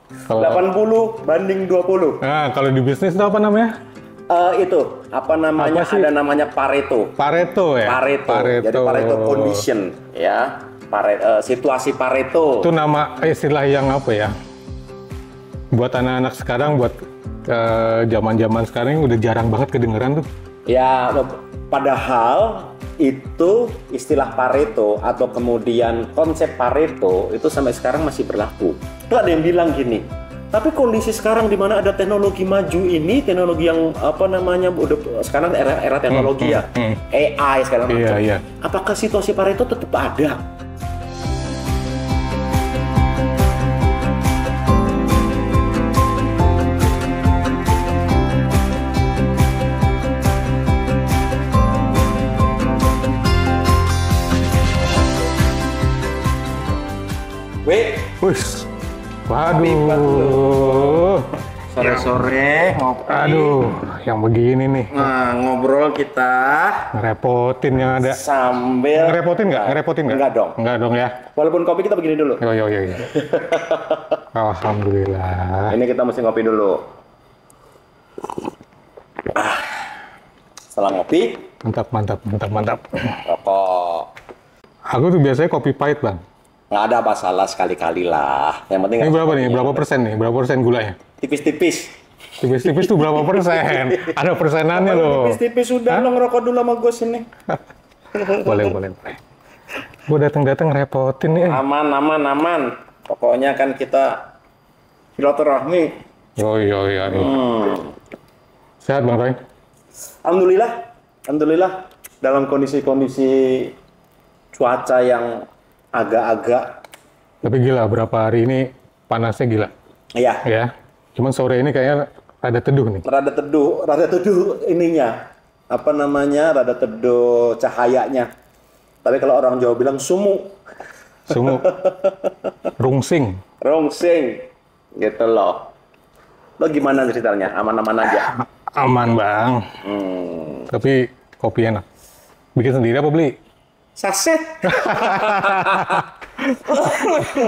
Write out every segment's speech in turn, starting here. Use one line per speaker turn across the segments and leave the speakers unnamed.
Kalau
80 banding 20.
nah, kalau di bisnis itu apa namanya?
Itu apa namanya?
Apa sih?
Ada namanya Pareto.
Pareto ya?
Pareto. Jadi Pareto condition ya. Situasi Pareto.
Itu nama istilah yang apa ya? Buat anak-anak sekarang, buat zaman-zaman sekarang ini udah jarang banget kedengeran tuh.
Ya, padahal itu istilah Pareto atau kemudian konsep Pareto itu sampai sekarang masih berlaku. Itu ada yang bilang gini, tapi kondisi sekarang di mana ada teknologi maju ini, teknologi yang apa namanya udah sekarang era teknologi ya, AI sekarang macam.
Iya.
Apakah situasi Pareto tetap ada?
Wih, waduh,
Sore-sore ngopi.
aduh, yang begini nih,
Nah, ngobrol kita
ngerepotin yang ada.
sambil
Ngerepotin nggak?
Enggak dong.
Enggak dong ya.
Walaupun kopi kita begini dulu.
Yo. Alhamdulillah.
Ini kita mesti ngopi dulu. Setelah ngopi,
Mantap.
rokok.
Aku tuh biasanya kopi pahit, Bang.
Nggak ada masalah, sekali-kali lah. Yang penting
Ini
harus
berapa nih?
kopinya.
Berapa persen nih? Berapa persen gulanya?
Tipis-tipis.
Tipis-tipis tuh berapa persen? Ada persenannya loh.
Tipis-tipis udah lo ngerokok dulu sama gue sini.
Boleh. Gue datang repotin nih.
Aman. Pokoknya kan kita silaturahmi.
Yo. Sehat, Bang Roy?
Alhamdulillah. Dalam kondisi-kondisi cuaca yang agak-agak,
Tapi gila, berapa hari ini panasnya gila.
ya,
Ya. Cuman sore ini kayaknya ada teduh nih.
rada teduh ininya. Apa namanya? Rada teduh cahayanya. Tapi kalau orang Jawa bilang sumu,
Sumuk. Rungsing.
rongsing, gitu loh. Lo gimana ceritanya? Aman-aman aja?
Aman, Bang. Tapi kopi enak. Bikin sendiri apa beli?
Saset.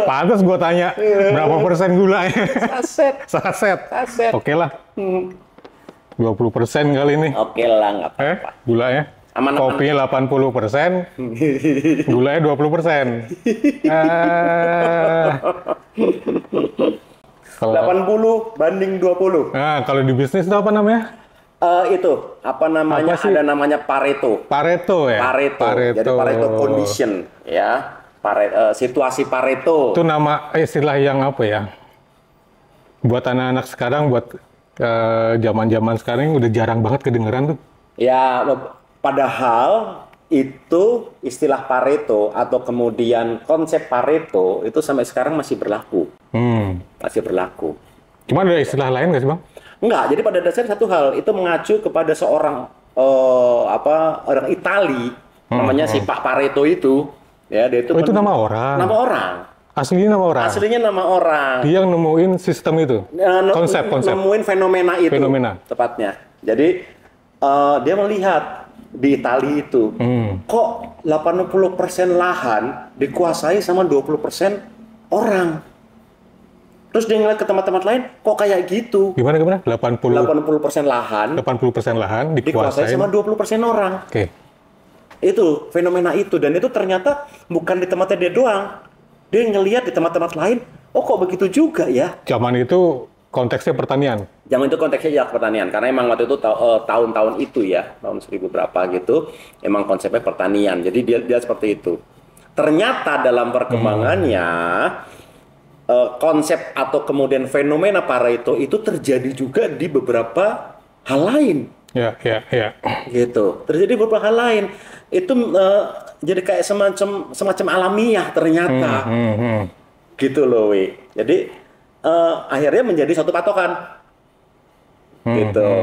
Pantes gue tanya, berapa persen gulanya?
Saset.
Saset. Oke lah. 20% kali ini.
Oke lah, nggak apa-apa.
Gulanya?
Aman.
Kopinya 80%, gulanya 20%. Kalau
80 banding 20.
nah, kalau di bisnis itu apa namanya?
Itu apa namanya?
Apa sih?
Ada namanya Pareto.
Pareto ya?
Pareto. Jadi Pareto condition ya. Situasi Pareto.
Itu nama istilah yang apa ya? Buat anak-anak sekarang, buat zaman-zaman sekarang ini udah jarang banget kedengeran tuh.
Ya, padahal itu istilah Pareto atau kemudian konsep Pareto itu sampai sekarang masih berlaku. Masih berlaku.
Cuma ada istilah lain nggak sih, Bang?
Enggak, jadi pada dasarnya satu hal, itu mengacu kepada seorang orang Itali, namanya si Pak Pareto itu. Ya, dia itu
Oh, itu nama orang?
Nama orang.
Aslinya nama orang?
Aslinya nama orang.
Dia yang nemuin sistem itu? Konsep.
Nemuin fenomena itu.
Fenomena.
Tepatnya. Jadi, dia melihat di Itali itu, kok 80% lahan dikuasai sama 20% orang. Terus dia ngeliat ke tempat-tempat lain, kok kayak gitu?
Gimana?
80% lahan
80% lahan
dikuasai sama 20% orang.
Oke.
Itu, fenomena itu. Dan itu ternyata bukan di tempatnya dia doang. Dia ngeliat di tempat-tempat lain, oh kok begitu juga ya?
Zaman itu konteksnya pertanian.
Zaman itu konteksnya ya pertanian. Karena emang waktu itu tahun-tahun itu ya, tahun 1000 berapa gitu, emang konsepnya pertanian. Jadi dia seperti itu. Ternyata dalam perkembangannya, konsep atau kemudian fenomena Pareto itu terjadi juga di beberapa hal lain.
Ya.
Gitu. Terjadi beberapa hal lain. Itu jadi kayak semacam alamiah ternyata. Gitu loh, Wi. Jadi akhirnya menjadi satu patokan. Gitu.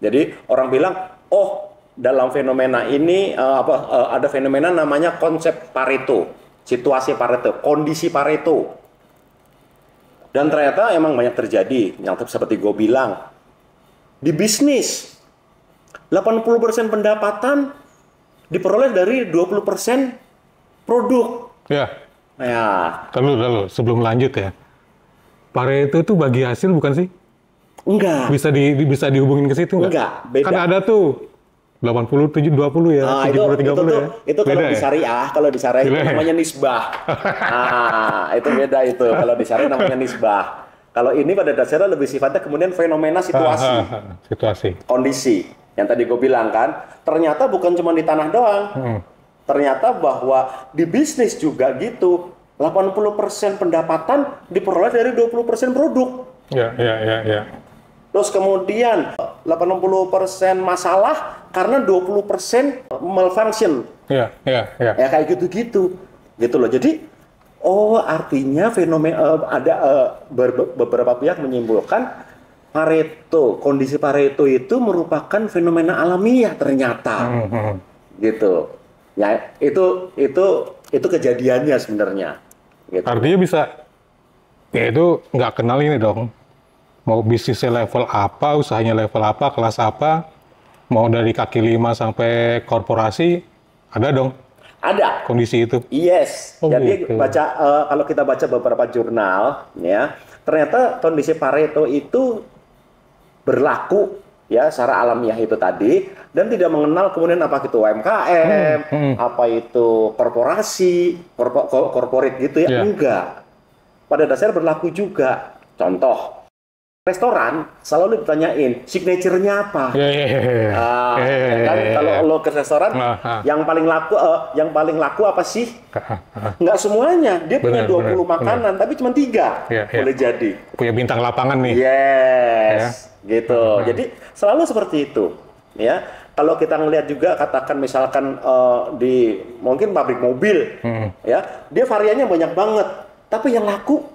Jadi orang bilang, oh dalam fenomena ini ada fenomena namanya konsep Pareto, situasi Pareto, kondisi Pareto. Dan ternyata emang banyak terjadi, yang seperti gue bilang, di bisnis 80% pendapatan diperoleh dari 20% produk.
Ya.
Ya.
Lalu sebelum lanjut ya. Pareto itu bagi hasil bukan sih?
Enggak.
Bisa dihubungin ke situ nggak?
Enggak, beda.
Kan ada tuh 80-20 ya, 70-30 ya.
Itu kalau di syariah, itu namanya nisbah. Itu beda itu. Kalau di syariah namanya nisbah. Kalau ini pada dasarnya lebih sifatnya kemudian fenomena situasi.
Situasi.
Kondisi. Yang tadi gue bilang kan, ternyata bukan cuma di tanah doang. Ternyata bahwa di bisnis juga gitu. 80% pendapatan diperoleh dari 20% produk.
Ya.
Terus kemudian 80% masalah karena 20% malfunction.
Ya.
Ya kayak gitu-gitu. Gitu loh. Jadi artinya fenomena ada beberapa pihak menyimpulkan kondisi Pareto itu merupakan fenomena alamiah ternyata. Gitu. Ya, itu kejadiannya sebenarnya. Gitu.
Artinya bisa ya itu nggak kenal ini dong. Mau bisnisnya level apa, usahanya level apa, kelas apa, mau dari kaki lima sampai korporasi, ada dong?
Ada.
Kondisi itu?
Yes. Jadi
gitu.
kalau kita baca beberapa jurnal, ya, ternyata kondisi Pareto itu berlaku ya secara alamiah itu tadi, dan tidak mengenal kemudian apa itu UMKM, apa itu korporasi, corporate gitu ya, enggak. Pada dasarnya berlaku juga. Contoh, restoran selalu ditanyain signature-nya apa. Kan kalau lo ke restoran yang paling laku apa sih? Nggak semuanya. Dia punya 20 makanan tapi cuma 3 boleh jadi.
Punya bintang lapangan nih.
Yes. Gitu. Jadi selalu seperti itu. Ya. Kalau kita ngelihat juga katakan misalkan di mungkin pabrik mobil ya, dia variannya banyak banget. Tapi yang laku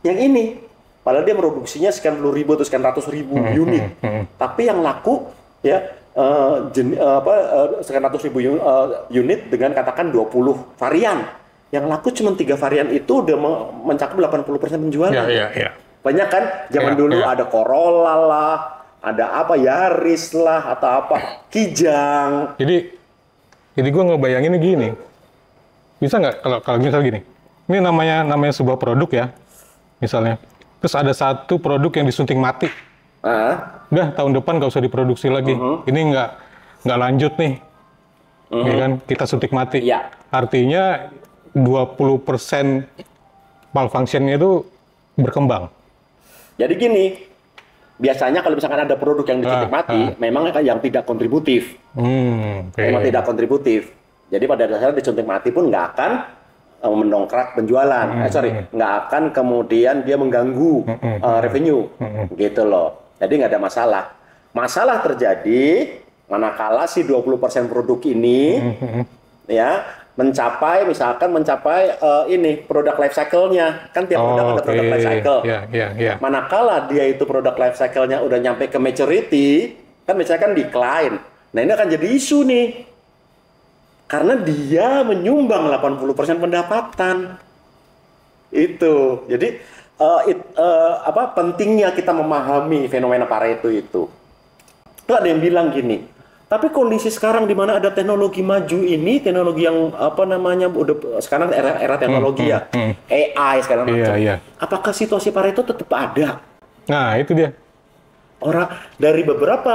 yang ini. Padahal dia produksinya sekian puluh ribu atau sekian ratus ribu unit, tapi yang laku ya sekian ratus ribu unit dengan katakan 20 varian. Yang laku cuma 3 varian itu udah mencakup 80% penjualan.
Iya.
Banyak kan? Zaman dulu ada Corolla lah, ada apa Yaris lah atau apa Kijang.
Jadi gue ngebayanginnya gini, bisa nggak kalau misal gini, ini namanya sebuah produk ya, misalnya. Terus ada satu produk yang disunting mati. Udah tahun depan nggak usah diproduksi lagi. Ini nggak lanjut nih. Ya kan? Kita suntik mati.
Ya.
Artinya 20% malfunctionnya itu berkembang.
Jadi gini, biasanya kalau misalkan ada produk yang disuntik mati, memang yang tidak kontributif. Memang tidak kontributif. Jadi pada dasarnya disuntik mati pun nggak akan mendongkrak penjualan, nggak akan kemudian dia mengganggu revenue, gitu loh. Jadi nggak ada masalah. Masalah terjadi manakala si 20% produk ini, ya mencapai ini produk life cycle-nya, kan tiap produk ada produk life cycle. Manakala dia itu produk life cycle-nya udah nyampe ke maturity, kan misalkan decline. Nah ini akan jadi isu nih. Karena dia menyumbang 80% pendapatan. Itu. Jadi pentingnya kita memahami fenomena Pareto itu. Itu ada yang bilang gini, tapi kondisi sekarang di mana ada teknologi maju ini, teknologi yang udah sekarang era teknologi ya, AI sekarang macam. Apakah situasi Pareto tetap ada?
Nah, itu dia.
Orang dari beberapa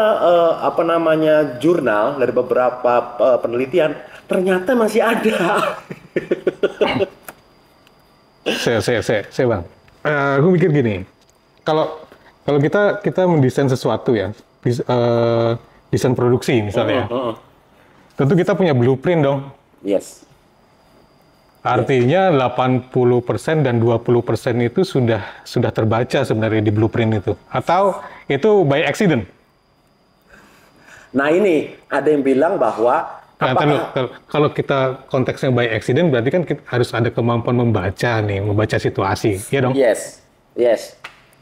jurnal, dari beberapa penelitian ternyata masih ada.
Saya bang, aku mikir gini, kalau kita mendesain sesuatu ya, desain produksi misalnya, tentu kita punya blueprint dong.
Yes.
Artinya 80% dan 20% itu sudah terbaca sebenarnya di blueprint itu, atau itu by accident?
Nah ini ada yang bilang bahwa
kalau kita konteksnya by accident, berarti kan kita harus ada kemampuan membaca situasi, ya dong?
Yes.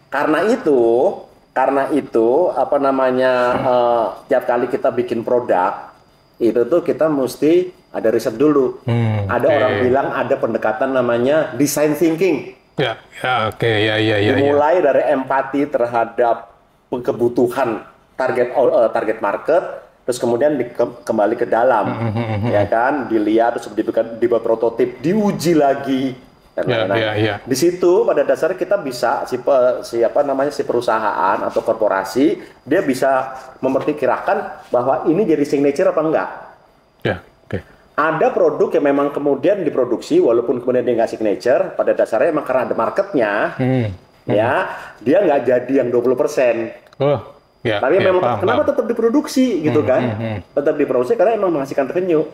Karena itu tiap kali kita bikin produk itu tuh kita mesti ada riset dulu. Ada orang bilang ada pendekatan namanya design thinking.
Oke.
Dimulai dari empati terhadap kebutuhan target market, terus kemudian kembali ke dalam, ya kan, dilihat, terus dibuat prototip, diuji lagi, dan lain-lain. Di situ pada dasarnya kita bisa si perusahaan atau korporasi dia bisa memperkirakan bahwa ini jadi signature apa enggak. Ada produk yang memang kemudian diproduksi walaupun kemudian dia nggak signature, pada dasarnya emang karena ada marketnya, ya dia nggak jadi yang 20%. Tapi memang kenapa tetap diproduksi gitu kan? Tetap diproduksi karena emang menghasilkan revenue.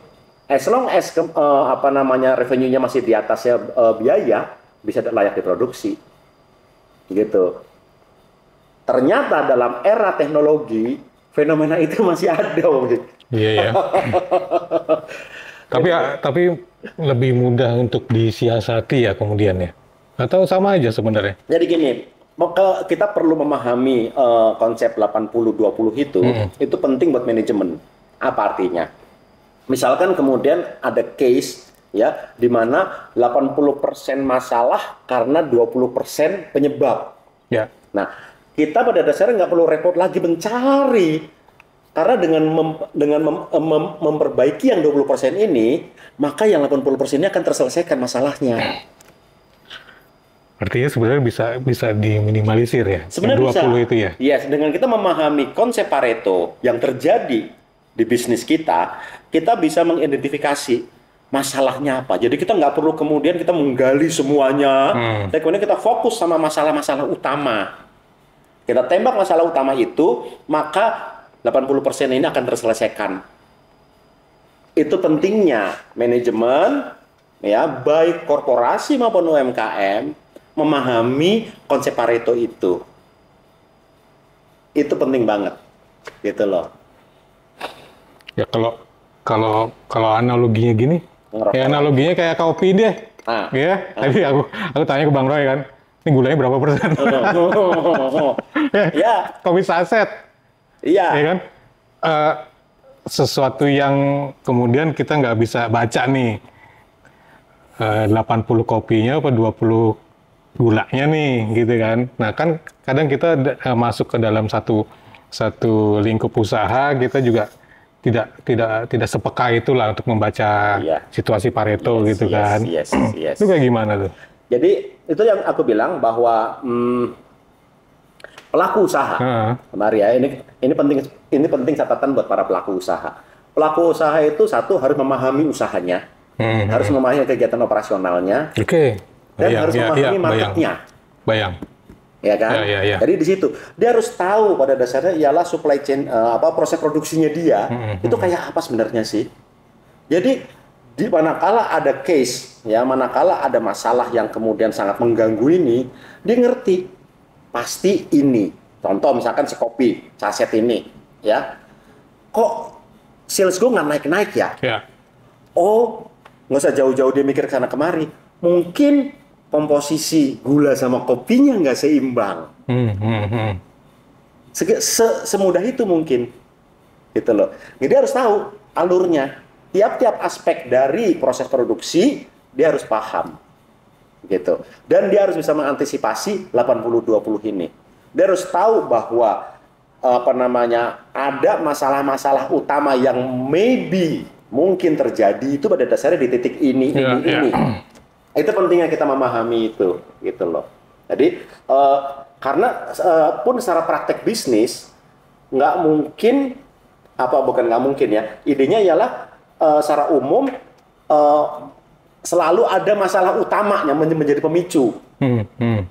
As long as revenue-nya masih di atasnya biaya, bisa layak diproduksi. Gitu. Ternyata dalam era teknologi, fenomena itu masih ada.
Iya. Tapi lebih mudah untuk disiasati ya kemudian ya? Atau sama aja sebenarnya?
Jadi gini, kita perlu memahami konsep 80-20 itu penting buat manajemen. Apa artinya? Misalkan kemudian ada case ya di mana 80% masalah karena 20% penyebab.
Ya.
Nah, kita pada dasarnya nggak perlu repot lagi mencari, karena dengan memperbaiki yang 20% ini, maka yang 80% ini akan terselesaikan masalahnya.
Artinya sebenarnya bisa diminimalisir ya.
Sebenarnya
20 itu ya.
Iya, dengan kita memahami konsep Pareto yang terjadi di bisnis kita bisa mengidentifikasi masalahnya apa. Jadi kita nggak perlu kemudian kita menggali semuanya, dan kemudian kita fokus sama masalah-masalah utama. Kita tembak masalah utama itu, maka 80% ini akan terselesaikan. Itu pentingnya manajemen, ya baik korporasi maupun UMKM memahami konsep Pareto itu. Itu penting banget, gitu loh.
Ya kalau analoginya gini, analoginya kayak kopi deh. Ya, tadi aku tanya ke Bang Roy kan, ini gulanya berapa persen?
Ya,
kopi saset.
Iya.
Ya kan? Sesuatu yang kemudian kita nggak bisa baca nih. 80 kopinya apa 20 gulanya nih, gitu kan. Nah kan kadang kita masuk ke dalam satu lingkup usaha, kita juga tidak sepeka itulah untuk membaca situasi Pareto gitu kan. Itu kayak gimana tuh?
Jadi itu yang aku bilang bahwa pelaku usaha, Maria, ini penting catatan buat para pelaku usaha. Pelaku usaha itu satu harus memahami usahanya, harus memahami kegiatan operasionalnya, dan harus memahami marketnya. Ya kan? Jadi di situ dia harus tahu pada dasarnya ialah supply chain proses produksinya dia itu kayak apa sebenarnya sih. Jadi di manakala ada case ya, manakala ada masalah yang kemudian sangat mengganggu ini, dia ngerti pasti ini. Contoh misalkan si kopi saset ini ya. Kok sales gue nggak naik-naik ya? Oh, nggak usah jauh-jauh dia mikir ke sana kemari. Mungkin komposisi gula sama kopinya nggak seimbang. Semudah itu mungkin, gitu loh. Jadi harus tahu alurnya. Tiap-tiap aspek dari proses produksi dia harus paham, gitu. Dan dia harus bisa mengantisipasi 80-20 ini. Dia harus tahu bahwa ada masalah-masalah utama yang mungkin terjadi itu pada dasarnya di titik ini. Itu pentingnya kita memahami itu, gitu loh. Jadi karena pun secara praktek bisnis nggak mungkin idenya ialah secara umum selalu ada masalah utama yang menjadi pemicu,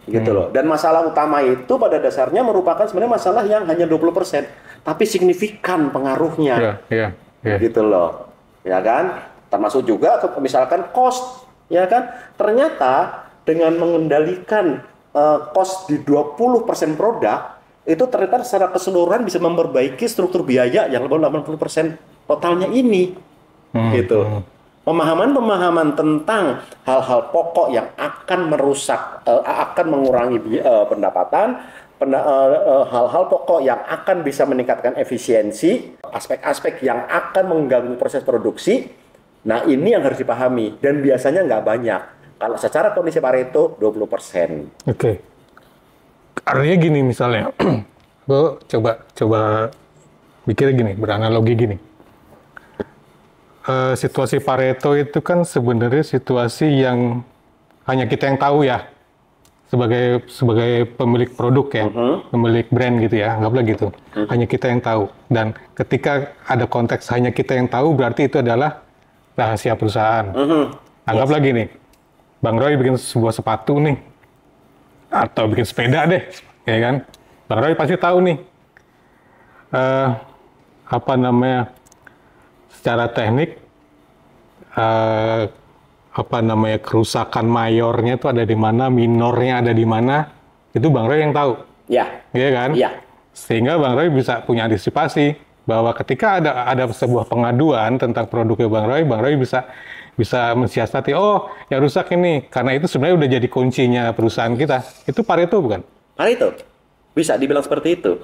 gitu loh. Dan masalah utama itu pada dasarnya merupakan sebenarnya masalah yang hanya 20%, tapi signifikan pengaruhnya, gitu loh, ya kan? Termasuk juga misalkan cost. Ya kan, ternyata dengan mengendalikan cost di 20% produk, itu ternyata secara keseluruhan bisa memperbaiki struktur biaya yang lebih 80% totalnya ini. Gitu. Pemahaman tentang hal-hal pokok yang akan merusak, akan mengurangi pendapatan, hal-hal pokok yang akan bisa meningkatkan efisiensi, aspek-aspek yang akan mengganggu proses produksi. Nah, ini yang harus dipahami, dan biasanya nggak banyak. Kalau secara kondisi Pareto, 20%.
Artinya gini misalnya, gue coba pikir gini, beranalogi gini. Situasi Pareto itu kan sebenarnya situasi yang hanya kita yang tahu ya, sebagai pemilik produk ya, pemilik brand gitu ya, anggaplah gitu. Hanya kita yang tahu. Dan ketika ada konteks hanya kita yang tahu, berarti itu adalah rahasia perusahaan. Anggaplah gini, Bang Roy bikin sebuah sepatu nih, atau bikin sepeda deh, ya kan? Bang Roy pasti tahu nih, apa namanya, secara teknik, apa namanya, kerusakan mayornya itu ada di mana, minornya ada di mana, itu Bang Roy yang tahu.
Ya.
Iya kan?
Iya.
Sehingga Bang Roy bisa punya antisipasi bahwa ketika ada sebuah pengaduan tentang produknya Bang Roy bisa mensiasati, oh yang rusak ini, karena itu sebenarnya udah jadi kuncinya perusahaan kita. Itu Pareto bukan?
Pareto. Bisa dibilang seperti itu.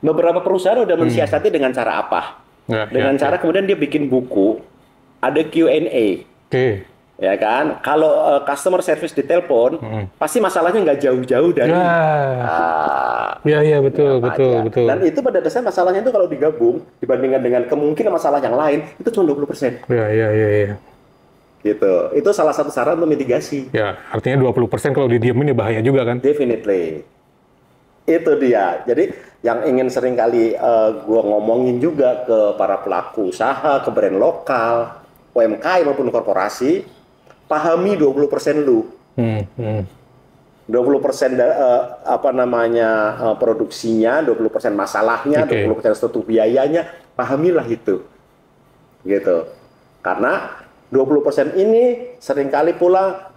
Beberapa perusahaan udah mensiasati dengan cara apa? Dengan cara kemudian dia bikin buku, ada Q&A.
Oke.
Ya kan? Kalau customer service ditelepon, pasti masalahnya nggak jauh-jauh dari.
Iya betul.
Dan itu pada dasarnya masalahnya itu kalau digabung dibandingkan dengan kemungkinan masalah yang lain itu cuma 20%.
Iya.
Gitu. Itu salah satu cara untuk mitigasi.
Ya, artinya 20% kalau didiemin ya bahaya juga kan?
Definitely. Itu dia. Jadi yang ingin seringkali gua ngomongin juga ke para pelaku usaha, ke brand lokal, UMKM maupun korporasi, pahami 20% lu. 20% produksinya, 20% masalahnya, 20% struktur biayanya, pahamilah itu. Gitu. Karena 20% ini seringkali pula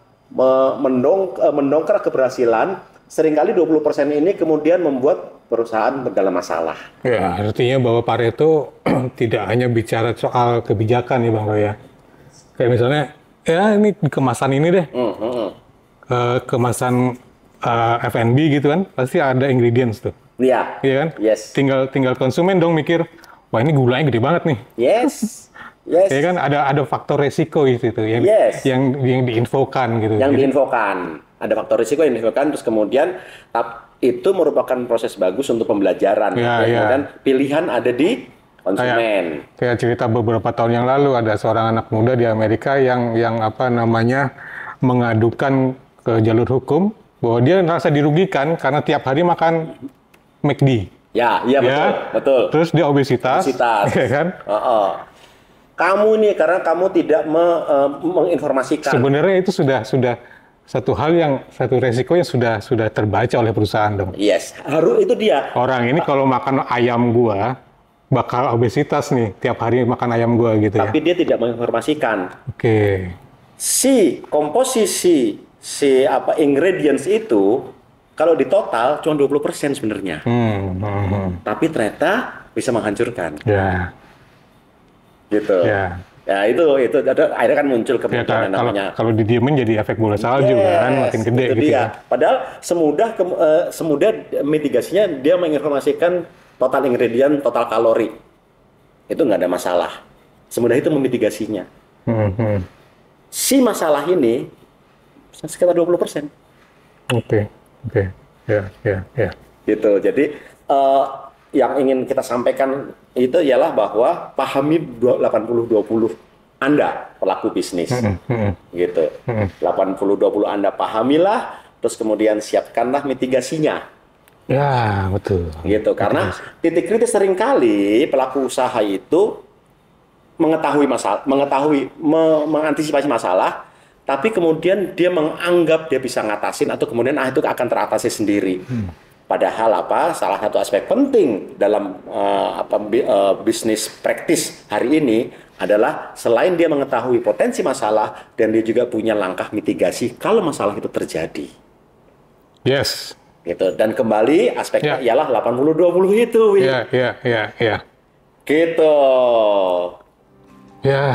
mendongkrak keberhasilan, seringkali 20% ini kemudian membuat perusahaan dalam masalah.
Ya, artinya bahwa Pareto tidak hanya bicara soal kebijakan ya Bang Roy ya. Kayak misalnya, ya ini kemasan ini deh, kemasan F&B gitu kan, pasti ada ingredients tuh.
Iya.
Iya kan?
Yes.
Tinggal konsumen dong mikir, wah ini gulanya gede banget nih.
Yes.
Ya kan, ada faktor resiko itu yang diinfokan gitu.
Yang diinfokan. Ada faktor risiko yang diinfokan, terus kemudian itu merupakan proses bagus untuk pembelajaran. Dan pilihan ada di konsumen.
Kayak cerita beberapa tahun yang lalu ada seorang anak muda di Amerika yang apa namanya mengadukan ke jalur hukum bahwa dia merasa dirugikan karena tiap hari makan McD.
Ya, betul.
Terus dia obesitas. Ya kan?
Kamu nih karena kamu tidak menginformasikan.
Sebenarnya itu sudah satu resiko yang sudah terbaca oleh perusahaan dong.
Yes, itu dia.
Orang ini kalau makan ayam gua bakal obesitas nih, tiap hari makan ayam gua gitu.
Tapi dia tidak menginformasikan.
Oke.
Si komposisi ingredients itu kalau di total cuma 20% sebenarnya. Tapi ternyata bisa menghancurkan.
Ya.
Gitu.
Ya.
Ya itu akhirnya kan muncul kemudian namanya.
Kalau didiemin jadi efek bola salju kan, makin gede gitu
dia. Padahal semudah mitigasinya dia menginformasikan total ingredient, total kalori. Itu nggak ada masalah. Semudah itu memitigasinya. Si masalah ini sekitar 20%.
Oke. Ya.
Gitu. Jadi yang ingin kita sampaikan itu ialah bahwa pahami 80-20 Anda pelaku bisnis. Gitu. 80-20 Anda pahamilah, terus kemudian siapkanlah mitigasinya.
Ya, betul.
Gitu. Karena titik kritis seringkali pelaku usaha itu mengantisipasi masalah, tapi kemudian dia menganggap dia bisa ngatasin atau kemudian itu akan teratasi sendiri. Padahal salah satu aspek penting dalam bisnis praktis hari ini adalah selain dia mengetahui potensi masalah dan dia juga punya langkah mitigasi kalau masalah itu terjadi.
Yes.
Gitu. Dan kembali aspeknya ialah 80-20 itu.
Iya.
Gitu.
Ya.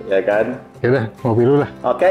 Ya kan?
Ya udah, ngopi dulu lah.
Oke.